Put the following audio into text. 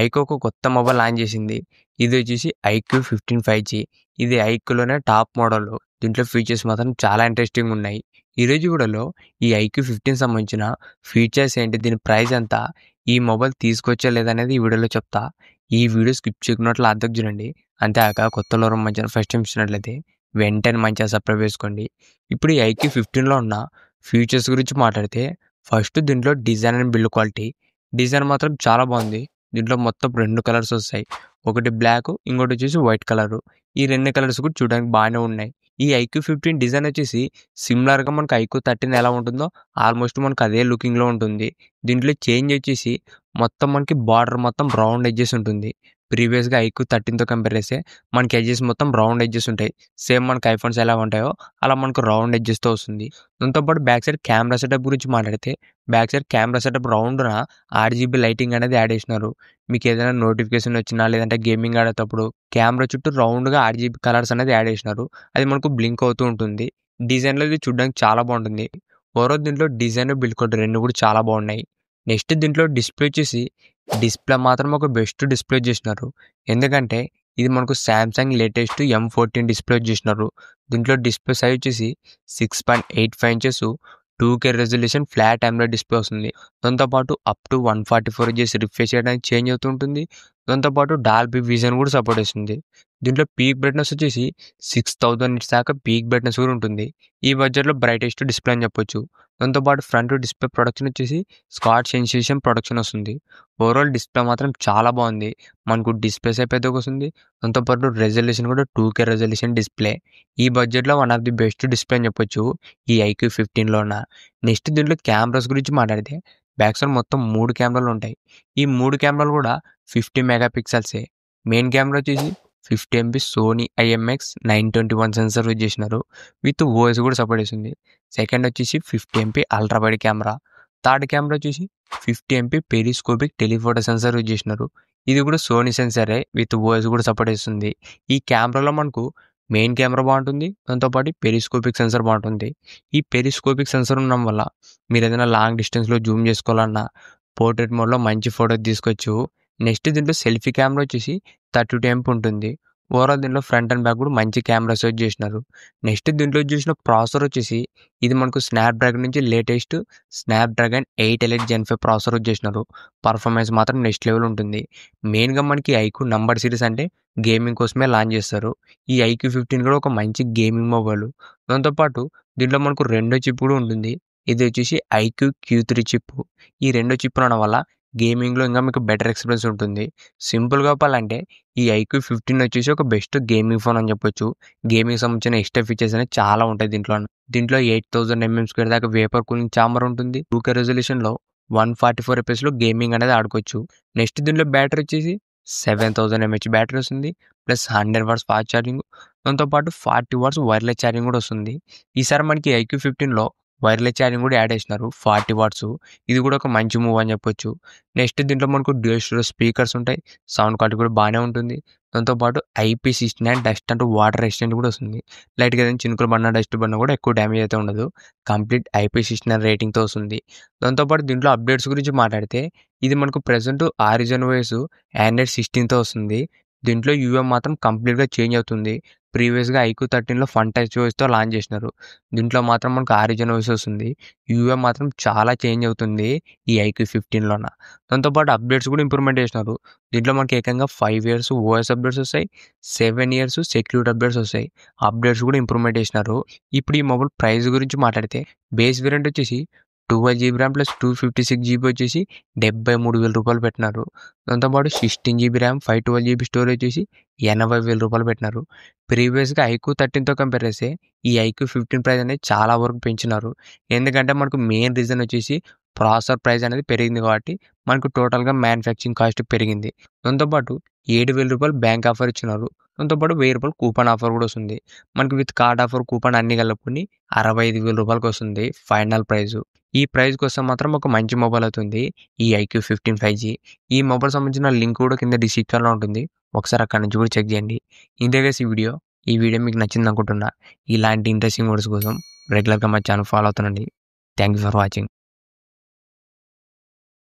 IQ ఒక కొత్త mobile launch చేసింది. ఇది వచ్చేసి ఐక్యూ 15 5G. ఇది ఐక్యూలోనే టాప్ మోడల్. దీంట్లో ఫీచర్స్ మాత్రం చాలా ఇంట్రెస్టింగ్ ఉన్నాయి. ఈరోజు వీడియోలో ఈ ఐక్యూ 15 సంబంధించిన ఫీచర్స్ ఏంటి, దీని ప్రైస్ ఎంత, ఈ మొబైల్ తీసుకొచ్చా లేదనేది ఈ వీడియోలో చెప్తా. ఈ వీడియో స్కిప్ చేయకున్నట్లు అర్థం చూడండి. అంతేకాక కొత్తలో మంచిగా ఫస్ట్ టైం ఇచ్చినట్లయితే వెంటనే మంచిగా సబ్స్క్రైబ్ చేసుకోండి. ఇప్పుడు ఈ ఐక్యూ 15లో ఉన్న ఫీచర్స్ గురించి మాట్లాడితే, ఫస్ట్ దీంట్లో design and build quality. Design మాత్రం చాలా బాగుంది. దీంట్లో మొత్తం 2 కలర్స్ వస్తాయి. ఒకటి బ్లాక్, ఇంకోటి వచ్చేసి వైట్ కలర్. ఈ 2 కలర్స్ కూడా చూడడానికి బాగానే ఉన్నాయి. ఈ ఐక్యూ 15 డిజైన్ వచ్చేసి సిమిలర్గా మనకు ఐక్యూ 13 ఎలా ఉంటుందో ఆల్మోస్ట్ మనకు అదే లుకింగ్లో ఉంటుంది. దీంట్లో చేంజ్ వచ్చేసి మొత్తం మనకి బార్డర్ మొత్తం రౌండ్ ఎడ్జెస్ ఉంటుంది. ప్రీవియస్గా ఐక్యూ 13తో కంపేర్ చేస్తే మనకి ఎడ్జెస్ మొత్తం రౌండ్ ఎడ్జెస్ ఉంటాయి. సేమ్ మనకి ఐఫోన్స్ ఎలా ఉంటాయో అలా మనకు రౌండ్ ఎడ్జెస్తో వస్తుంది. దాంతోపాటు బ్యాక్ సైడ్ కెమెరా సెటప్ గురించి మాట్లాడితే, బ్యాక్ సైడ్ కెమెరా సెటప్ రౌండ్న RGB లైటింగ్ అనేది యాడ్ చేసినారు. మీకు ఏదైనా నోటిఫికేషన్ వచ్చినా లేదంటే గేమింగ్ ఆడేటప్పుడు కెమెరా చుట్టూ రౌండ్గా RGB కలర్స్ అనేది యాడ్ చేసినారు. అది మనకు బ్లింక్ అవుతూ ఉంటుంది. డిజైన్లో ఇది చూడడానికి చాలా బాగుంటుంది. ఓవరాల్ దీంట్లో డిజైన్ బిల్డ్ క్వాలిటీ 2 కూడా చాలా బాగున్నాయి. నెక్స్ట్ దీంట్లో డిస్ప్లే వచ్చేసి, డిస్ప్లే మాత్రం ఒక బెస్ట్ డిస్ప్లే చేసినారు. ఎందుకంటే ఇది మనకు సామ్సంగ్ లేటెస్ట్ M14 డిస్ప్లే చేసినారు. దీంట్లో డిస్ప్లే సైజ్ వచ్చేసి 6.85 inches 2K resolution flat AMOLED display వస్తుంది. దాంతోపాటు అప్ టు 144 Hz రిఫ్రెష్ చేయడానికి చేంజ్ అవుతుంటుంది. దాంతోపాటు డాల్బీ విజన్ కూడా సపోర్ట్ చేస్తుంది. దీంట్లో పీక్ బ్రైట్నెస్ వచ్చేసి 6000 నిట్స్ దాకా పీక్ బ్రైట్నెస్ కూడా ఉంటుంది. ఈ బడ్జెట్లో బ్రైటెస్ట్ డిస్ప్లే అని చెప్పొచ్చు. దాంతోపాటు ఫ్రంట్ డిస్ప్లే ప్రొడక్షన్ వచ్చేసి స్కాట్ సెన్సేషన్ ప్రొడక్షన్ వస్తుంది. ఓవరాల్ డిస్ప్లే మాత్రం చాలా బాగుంది. మనకు డిస్ప్లే సైజ్ పెద్దగా వస్తుంది. దాంతోపాటు రెజల్యూషన్ కూడా 2K రెజల్యూషన్ డిస్ప్లే. ఈ బడ్జెట్లో one of the best display అని చెప్పొచ్చు ఈ ఐక్యూ 15లో ఉన్న. నెక్స్ట్ దీంట్లో కెమెరాస్ గురించి మాట్లాడితే, బ్యాక్ సైడ్ మొత్తం 3 కెమెరాలు ఉంటాయి. ఈ 3 కెమెరాలు కూడా 50 మెగాపిక్సెల్సే. మెయిన్ కెమెరా వచ్చేసి 50 MP Sony IMX921 sensor use చేసినారు. విత్ OS కూడా సపోర్ట్ చేస్తుంది. సెకండ్ వచ్చేసి 50 MP ultra wide camera. Third camera వచ్చేసి 50 MP periscopic telephoto sensor use చేసినారు. ఇది కూడా సోనీ సెన్సరే విత్ OS కూడా సపోర్ట్ చేస్తుంది. ఈ కెమెరాలో మనకు మెయిన్ కెమెరా బాగుంటుంది. దాంతోపాటు పెరిస్కోపిక్ సెన్సర్ బాగుంటుంది. ఈ పెరిస్కోపిక్ సెన్సర్ ఉండడం వల్ల మీరు ఏదైనా లాంగ్ డిస్టెన్స్లో జూమ్ చేసుకోవాలన్నా పోర్ట్రేట్ మోడ్లో మంచి ఫోటో తీసుకోవచ్చు. నెక్స్ట్ దీంట్లో సెల్ఫీ కెమెరా వచ్చేసి 32 MP ఉంటుంది. ఓవరాల్ దీంట్లో ఫ్రంట్ అండ్ బ్యాక్ కూడా మంచి కెమెరాస్ యూజ్ చేసినారు. నెక్స్ట్ దీంట్లో చూసిన ప్రాసెసర్ వచ్చేసి, ఇది మనకు స్నాప్డ్రాగన్ నుంచి latest Snapdragon 8 Elite Gen 5 processor use చేసినారు. పర్ఫార్మెన్స్ మాత్రం నెక్స్ట్ లెవెల్ ఉంటుంది. మెయిన్గా మనకి ఐక్యూ నంబర్ సిరీస్ అంటే గేమింగ్ కోసమే లాంచ్ చేస్తారు. ఈ ఐక్యూ 15 కూడా ఒక మంచి గేమింగ్ మొబైల్. దాంతోపాటు దీంట్లో మనకు రెండో చిప్ కూడా ఉంటుంది. ఇది వచ్చేసి ఐక్యూ Q3 చిప్. ఈ రెండో చిప్ ఉండడం వల్ల గేమింగ్లో ఇంకా మీకు బెటర్ ఎక్స్పీరియన్స్ ఉంటుంది. సింపుల్గా చెప్పాలంటే ఈ ఐక్యూ 15 వచ్చేసి ఒక బెస్ట్ గేమింగ్ ఫోన్ అని చెప్పొచ్చు. గేమింగ్ సంబంధించిన ఎక్స్ట్రా ఫీచర్స్ అనేవి చాలా ఉంటాయి దీంట్లో. 8000 mm² దాకా వేపర్ కూలింగ్ ఛాంబర్ ఉంటుంది. 2K రెజల్యూషన్లో 144 FPS గేమింగ్ అనేది ఆడుకోవచ్చు. నెక్స్ట్ దీంట్లో బ్యాటరీ వచ్చేసి 7000 mAh బ్యాటరీ వస్తుంది. Plus 100 watts fast charging. దాంతోపాటు 40 watts వైర్లెస్ ఛార్జింగ్ కూడా వస్తుంది. ఈసారి మనకి ఐక్యూ 15లో వైర్లెస్ ఛార్జింగ్ కూడా యాడ్ చేసినారు 40 watts. ఇది కూడా ఒక మంచి మూవ్ అని చెప్పొచ్చు. నెక్స్ట్ దీంట్లో మనకు డ్యూయల్ స్టీరియో స్పీకర్స్ ఉంటాయి. సౌండ్ క్వాలిటీ కూడా బాగానే ఉంటుంది. దాంతోపాటు IP69 dust and water resistant కూడా వస్తుంది. లైట్గా ఏదైనా చినుకులు పడినా డస్ట్ పడినా కూడా ఎక్కువ డ్యామేజ్ అయితే ఉండదు. కంప్లీట్ IP69 రేటింగ్తో వస్తుంది. దాంతోపాటు దీంట్లో అప్డేట్స్ గురించి మాట్లాడితే, ఇది మనకు ప్రెజెంట్ ఆరిజిన్ OS Android 16తో వస్తుంది. దీంట్లో UI మాత్రం కంప్లీట్గా చేంజ్ అవుతుంది. ప్రీవియస్గా ఐక్యూ 13లో ఫన్ టచ్ OSతో లాంచ్ చేసినారు. దీంట్లో మాత్రం మనకు ఆరిజిన్ OS వస్తుంది. UI మాత్రం చాలా చేంజ్ అవుతుంది ఈ ఐక్యూ 15లోన. దాంతోపాటు అప్డేట్స్ కూడా ఇంప్రూవ్మెంట్ చేసినారు. దీంట్లో మనకి ఏకంగా 5 years OS అప్డేట్స్ వస్తాయి. 7 years సెక్యూరిటీ అప్డేట్స్ వస్తాయి. అప్డేట్స్ కూడా ఇంప్రూవ్మెంట్ చేసినారు. ఇప్పుడు ఈ మొబైల్ ప్రైస్ గురించి మాట్లాడితే, బేస్ వేరియంట్ వచ్చేసి 12GB RAM ప్లస్ 256GB వచ్చేసి 73,000 రూపాయలు పెట్టినారు. దాంతోపాటు 16GB RAM 512GB స్టోరేజ్ వచ్చేసి 80,000 రూపాయలు పెట్టినారు. ప్రీవియస్గా ఐక్యూ 13తో కంపేర్ చేస్తే ఈ ఐక్యూ 15 ప్రైస్ అనేది చాలా వరకు పెంచినారు. ఎందుకంటే మనకు మెయిన్ రీజన్ వచ్చేసి ప్రాసెసర్ ప్రైస్ అనేది పెరిగింది కాబట్టి మనకు టోటల్గా మ్యానుఫ్యాక్చరింగ్ కాస్ట్ పెరిగింది. దాంతోపాటు 7,000 రూపాయలు బ్యాంక్ ఆఫర్ ఇచ్చినారు. దాంతోపాటు 1000 రూపాయలు కూపన్ ఆఫర్ కూడా వస్తుంది. మనకి విత్ కార్డ్ ఆఫర్ కూపన్ అన్ని కలుపుకొని 65,000 రూపాయలకి వస్తుంది ఫైనల్ ప్రైజు. ఈ ప్రైస్ కోసం మాత్రం ఒక మంచి మొబైల్ అవుతుంది ఈ ఐక్యూ 15 5G. ఈ మొబైల్ సంబంధించిన లింక్ కూడా కింద డిస్క్రిప్షన్లో ఉంటుంది. ఒకసారి అక్కడ నుంచి కూడా చెక్ చేయండి. ఇదే ఈ వీడియో మీకు నచ్చింది అనుకుంటున్నా. ఇలాంటి ఇంట్రెస్టింగ్ వీడియోస్ కోసం రెగ్యులర్గా మా ఛానల్ ఫాలో అవుతుండండి. Thank you for watching.